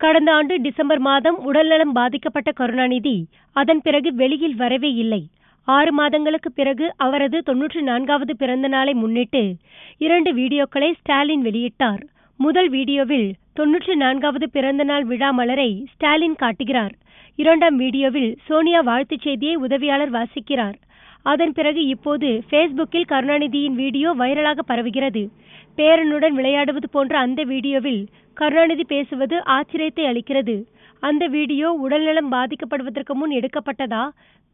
கடந்த ஆண்டு டிசம்பர் மாதம் உடல்நலம் பாதிக்கப்பட்ட கருணாநிதி அதன் பிறகு வெளியில் வரவே இல்லை. 6 மாதங்களுக்கு பிறகு அவரது 94வது பிறந்த நாளை முன்னிட்டு 2 வீடியோக்களை ஸ்டாலின் வெளியிட்டார். முதல் வீடியோவில் 94வது பிறந்த நாள் விழா மலரை ஸ்டாலின் காட்டுகிறார். 2ஆம் வீடியோவில் சோனியா வாழ்த்துச் செய்தியை உதவியாளர் வாசிக்கிறார். அதன் பிறகு இப்போது ஃபேஸ்புக்கில் கருணாநிதியின் வீடியோ வைரலாக பரவுகிறது. பேரனுடன் விளையாடுவது போன்ற அந்த வீடியோவில் கருணாநிதி பேசுவது ஆச்சரியத்தை அளிக்கிறது. அந்த வீடியோ உடல்நலம் பாதிக்கப்படுவதற்கு முன் எடுக்கப்பட்டதா,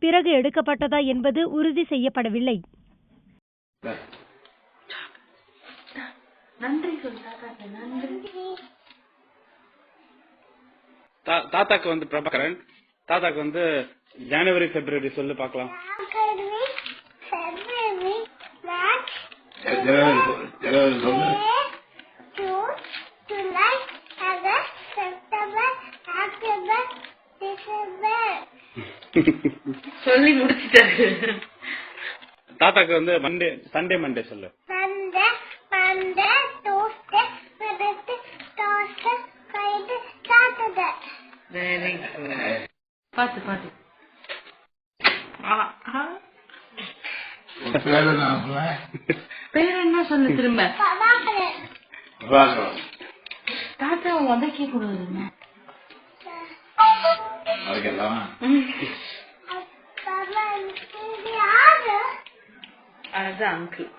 பிறகு எடுக்கப்பட்டதா என்பது உறுதி செய்யப்படவில்லை. தாத்தாக்கு வந்து பிரபாகரன், தாத்தாக்கு வந்து ஜனவரி பிப்ரவரி சொல்லு பார்க்கலாம். சொல்லி முடிச்சிட்டாரு. தாத்தாக்கு வந்து சண்டே மண்டே சொல்லு. பாத்து பாத்து பேர் என்ன சொல்லு திரும்ப. தாத்தா உதைக்க கூடாதுங்க. அதுதான் அங்கிள்.